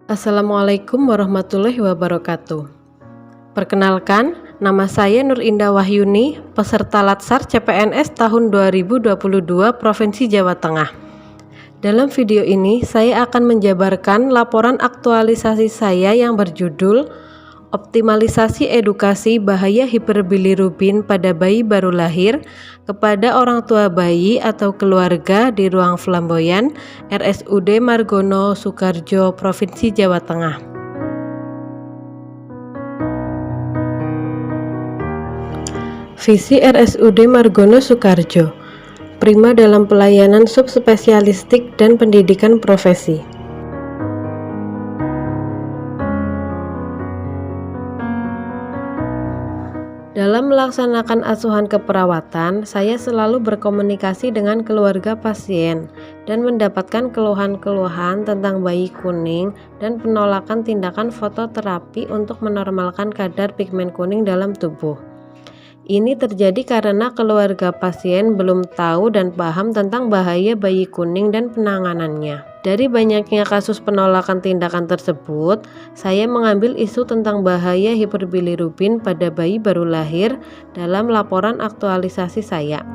Assalamualaikum warahmatullahi wabarakatuh. Perkenalkan, nama saya Nur Indah Wahyuni, peserta Latsar CPNS tahun 2022 Provinsi Jawa Tengah. Dalam video ini, saya akan menjabarkan laporan aktualisasi saya yang berjudul Optimalisasi Edukasi Bahaya Hiperbilirubin pada Bayi Baru Lahir kepada orang tua bayi atau keluarga di Ruang Flamboyan, RSUD Margono Soekarjo, Provinsi Jawa Tengah. Visi RSUD Margono Soekarjo, prima dalam pelayanan subspesialistik dan pendidikan profesi. Dalam melaksanakan asuhan keperawatan, saya selalu berkomunikasi dengan keluarga pasien dan mendapatkan keluhan-keluhan tentang bayi kuning dan penolakan tindakan fototerapi untuk menormalkan kadar pigmen kuning dalam tubuh. Ini terjadi karena keluarga pasien belum tahu dan paham tentang bahaya bayi kuning dan penanganannya. Dari banyaknya kasus penolakan tindakan tersebut, saya mengambil isu tentang bahaya hiperbilirubin pada bayi baru lahir dalam laporan aktualisasi saya.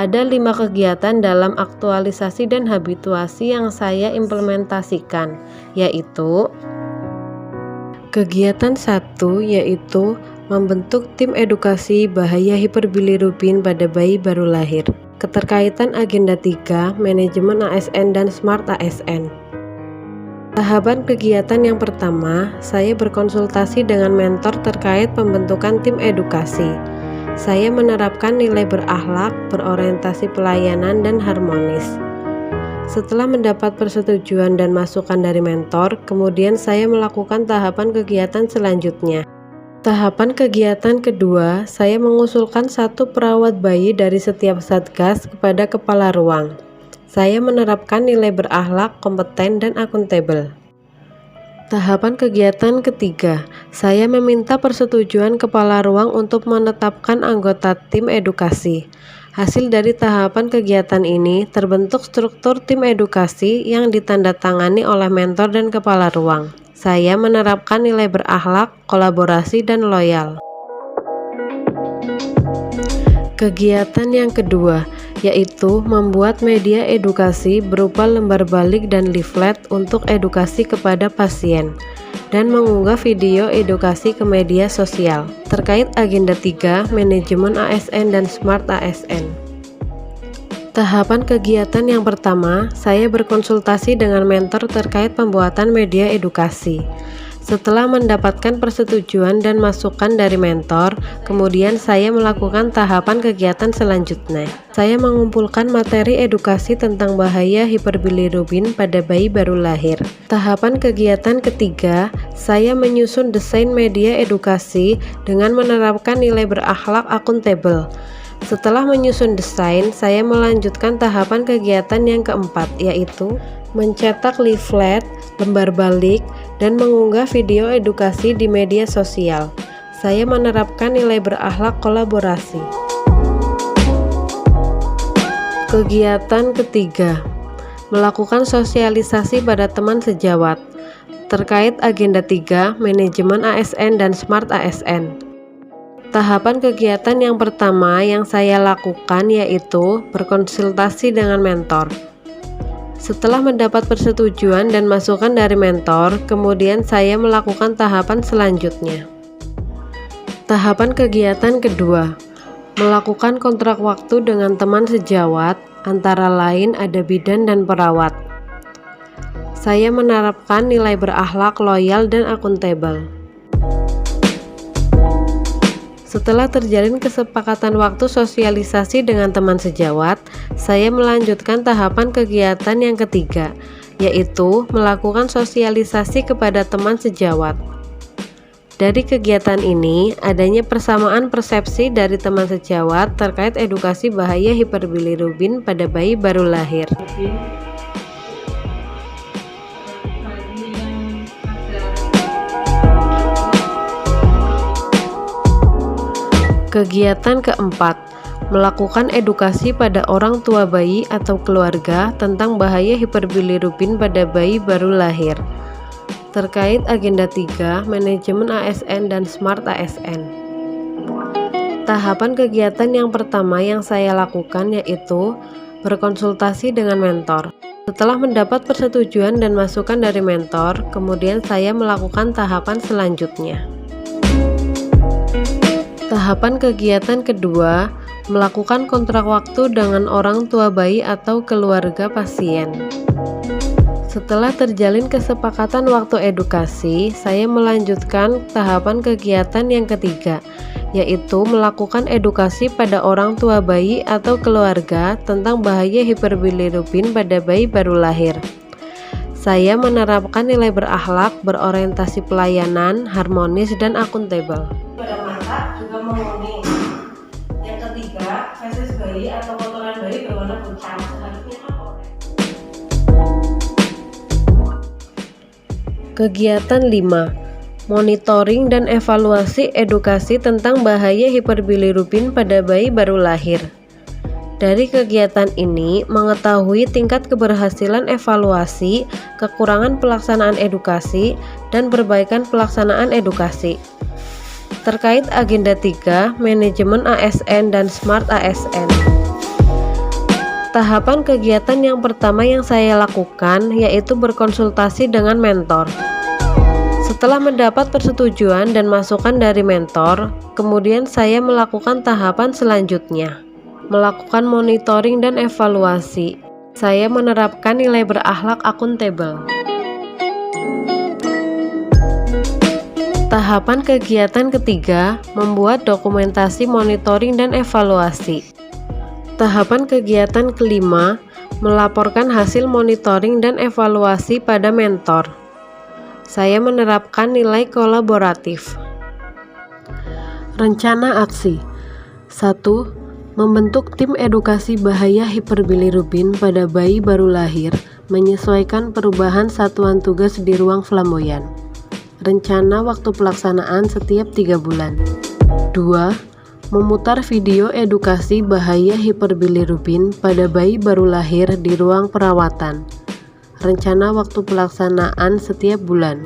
Ada 5 kegiatan dalam aktualisasi dan habituasi yang saya implementasikan, yaitu kegiatan 1 yaitu membentuk tim edukasi bahaya hiperbilirubin pada bayi baru lahir. Keterkaitan agenda 3, manajemen ASN dan Smart ASN. Tahapan kegiatan yang pertama, saya berkonsultasi dengan mentor terkait pembentukan tim edukasi. Saya menerapkan nilai berakhlak, berorientasi pelayanan, dan harmonis. Setelah mendapat persetujuan dan masukan dari mentor, kemudian saya melakukan tahapan kegiatan selanjutnya. Tahapan kegiatan kedua, saya mengusulkan 1 perawat bayi dari setiap satgas kepada kepala ruang. Saya menerapkan nilai berakhlak, kompeten, dan akuntabel. Tahapan kegiatan ketiga, saya meminta persetujuan kepala ruang untuk menetapkan anggota tim edukasi. Hasil dari tahapan kegiatan ini terbentuk struktur tim edukasi yang ditandatangani oleh mentor dan kepala ruang. Saya menerapkan nilai berakhlak, kolaborasi, dan loyal. Kegiatan yang kedua, yaitu membuat media edukasi berupa lembar balik dan leaflet untuk edukasi kepada pasien, dan mengunggah video edukasi ke media sosial. Terkait agenda 3, manajemen ASN dan Smart ASN. Tahapan kegiatan yang pertama, saya berkonsultasi dengan mentor terkait pembuatan media edukasi. Setelah mendapatkan persetujuan dan masukan dari mentor, kemudian saya melakukan tahapan kegiatan selanjutnya. Saya mengumpulkan materi edukasi tentang bahaya hiperbilirubin pada bayi baru lahir. Tahapan kegiatan ketiga, saya menyusun desain media edukasi dengan menerapkan nilai berakhlak akuntabel. Setelah menyusun desain, saya melanjutkan tahapan kegiatan yang keempat, yaitu mencetak leaflet, lembar balik, dan mengunggah video edukasi di media sosial. Saya menerapkan nilai berakhlak kolaborasi. Kegiatan ketiga, melakukan sosialisasi pada teman sejawat. Terkait agenda 3, manajemen ASN dan Smart ASN. Tahapan kegiatan yang pertama yang saya lakukan yaitu berkonsultasi dengan mentor. Setelah mendapat persetujuan dan masukan dari mentor, kemudian saya melakukan tahapan selanjutnya. Tahapan kegiatan kedua, melakukan kontrak waktu dengan teman sejawat, antara lain ada bidan dan perawat. Saya menerapkan nilai berakhlak, loyal, dan akuntabel. Setelah terjalin kesepakatan waktu sosialisasi dengan teman sejawat, saya melanjutkan tahapan kegiatan yang ketiga, yaitu melakukan sosialisasi kepada teman sejawat. Dari kegiatan ini, adanya persamaan persepsi dari teman sejawat terkait edukasi bahaya hiperbilirubin pada bayi baru lahir. Kegiatan keempat, melakukan edukasi pada orang tua bayi atau keluarga tentang bahaya hiperbilirubin pada bayi baru lahir. terkait agenda 3 manajemen ASN dan Smart ASN. Tahapan kegiatan yang pertama yang saya lakukan yaitu berkonsultasi dengan mentor. Setelah mendapat persetujuan dan masukan dari mentor, kemudian saya melakukan tahapan selanjutnya. Tahapan kegiatan kedua, melakukan kontrak waktu dengan orang tua bayi atau keluarga pasien. Setelah terjalin kesepakatan waktu edukasi, saya melanjutkan tahapan kegiatan yang ketiga, yaitu melakukan edukasi pada orang tua bayi atau keluarga tentang bahaya hiperbilirubin pada bayi baru lahir. Saya menerapkan nilai berakhlak, berorientasi pelayanan, harmonis, dan akuntabel. Pada mata juga menguning. Yang ketiga, feses bayi atau kotoran bayi berwarna pucat, seharusnya orange. Kegiatan 5. Monitoring dan evaluasi edukasi tentang bahaya hiperbilirubin pada bayi baru lahir. Dari kegiatan ini, mengetahui tingkat keberhasilan evaluasi, kekurangan pelaksanaan edukasi, dan perbaikan pelaksanaan edukasi. Terkait agenda 3, manajemen ASN dan Smart ASN. Tahapan kegiatan yang pertama yang saya lakukan yaitu berkonsultasi dengan mentor. Setelah mendapat persetujuan dan masukan dari mentor, kemudian saya melakukan tahapan selanjutnya, melakukan monitoring dan evaluasi. Saya menerapkan nilai berakhlak akuntabel. Tahapan kegiatan ketiga, membuat dokumentasi monitoring dan evaluasi. Tahapan kegiatan kelima, melaporkan hasil monitoring dan evaluasi pada mentor. Saya menerapkan nilai kolaboratif. Rencana aksi 1. Membentuk tim edukasi bahaya hiperbilirubin pada bayi baru lahir, menyesuaikan perubahan satuan tugas di ruang flamboyan. Rencana waktu pelaksanaan setiap 3 bulan. 2. Memutar video edukasi bahaya hiperbilirubin pada bayi baru lahir di ruang perawatan. Rencana waktu pelaksanaan setiap bulan.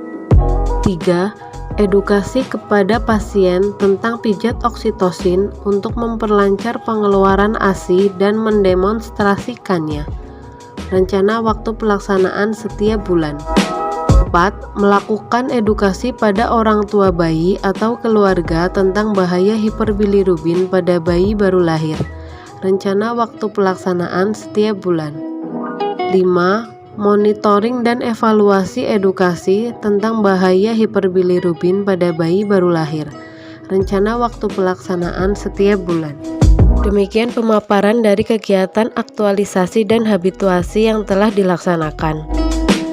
3. Edukasi kepada pasien tentang pijat oksitosin untuk memperlancar pengeluaran ASI dan mendemonstrasikannya. Rencana waktu pelaksanaan setiap bulan. 4. Melakukan edukasi pada orang tua bayi atau keluarga tentang bahaya hiperbilirubin pada bayi baru lahir. Rencana waktu pelaksanaan setiap bulan. 5. Monitoring dan evaluasi edukasi tentang bahaya hiperbilirubin pada bayi baru lahir. Rencana waktu pelaksanaan setiap bulan. Demikian pemaparan dari kegiatan aktualisasi dan habituasi yang telah dilaksanakan.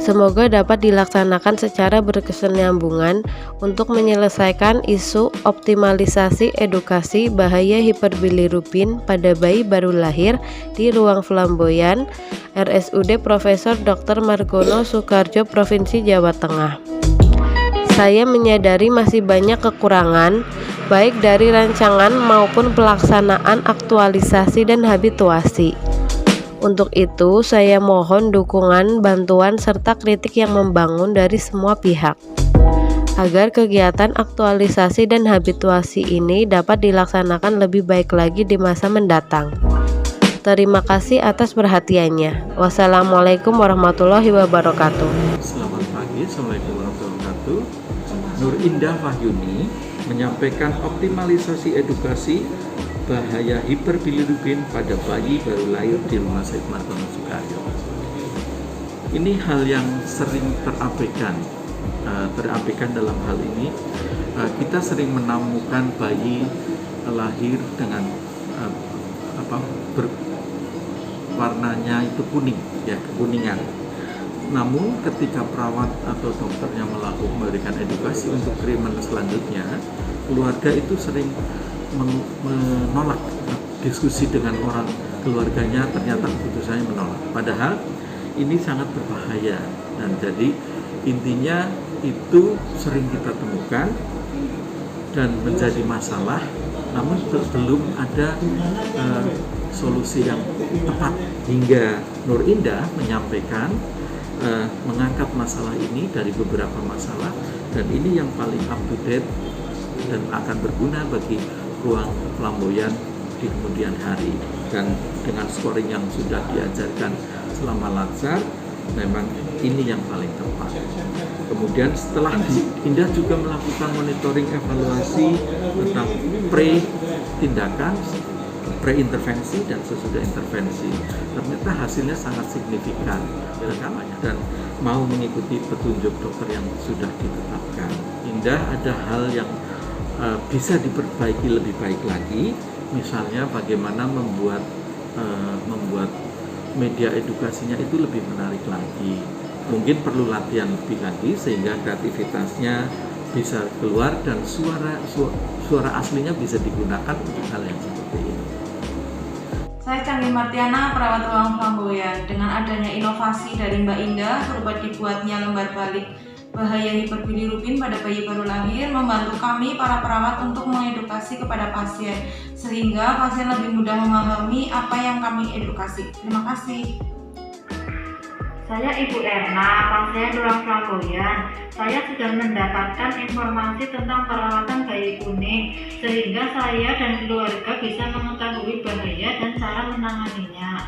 Semoga dapat dilaksanakan secara berkesinambungan untuk menyelesaikan isu optimalisasi edukasi bahaya hiperbilirubin pada bayi baru lahir di ruang flamboyan RSUD Profesor Dr. Margono Soekardjo Provinsi Jawa Tengah. Saya menyadari masih banyak kekurangan baik dari rancangan maupun pelaksanaan aktualisasi dan habituasi. Untuk itu, saya mohon dukungan, bantuan, serta kritik yang membangun dari semua pihak, agar kegiatan aktualisasi dan habituasi ini dapat dilaksanakan lebih baik lagi di masa mendatang. Terima kasih atas perhatiannya. Wassalamualaikum warahmatullahi wabarakatuh. Selamat pagi, Assalamualaikum warahmatullahi wabarakatuh. Nur Indah Wahyuni menyampaikan optimalisasi edukasi bahaya hiperbilirubin pada bayi baru lahir di Rumah Sakit Margono Soekardjo. Ini hal yang sering terabaikan dalam hal ini. Kita sering menemukan bayi lahir dengan warnanya itu kuning, ya, kekuningan. Namun ketika perawat atau dokternya memberikan edukasi untuk treatment selanjutnya, keluarga itu sering menolak. Diskusi dengan orang keluarganya, ternyata keputusannya menolak. Padahal ini sangat berbahaya, dan jadi intinya itu sering kita temukan dan menjadi masalah, namun belum ada solusi yang tepat hingga Nur Indah menyampaikan mengangkat masalah ini dari beberapa masalah, dan ini yang paling up to date dan akan berguna bagi ruang flamboyan di kemudian hari. Dan dengan scoring yang sudah diajarkan selama latsar, memang ini yang paling tepat. Kemudian setelah Indah juga melakukan monitoring evaluasi tentang pre-tindakan, pre-intervensi dan sesudah intervensi. Ternyata hasilnya sangat signifikan dan mau mengikuti petunjuk dokter yang sudah ditetapkan. Indah ada hal yang bisa diperbaiki lebih baik lagi, misalnya bagaimana membuat media edukasinya itu lebih menarik lagi. Mungkin perlu latihan lebih lagi sehingga kreativitasnya bisa keluar dan suara aslinya bisa digunakan untuk hal yang seperti ini. Saya Canggi Martiana, perawat ruang flamboyan. Dengan adanya inovasi dari Mbak Indah berupa dibuatnya lembar balik bahaya hiperbilirubin pada bayi baru lahir, membantu kami para perawat untuk mengedukasi kepada pasien sehingga pasien lebih mudah memahami apa yang kami edukasi. Terima kasih. Saya Ibu Erna, pasien ruang flamboyan. Saya sudah mendapatkan informasi tentang perawatan bayi kuning sehingga saya dan keluarga bisa mengetahui bahaya dan cara menanganinya.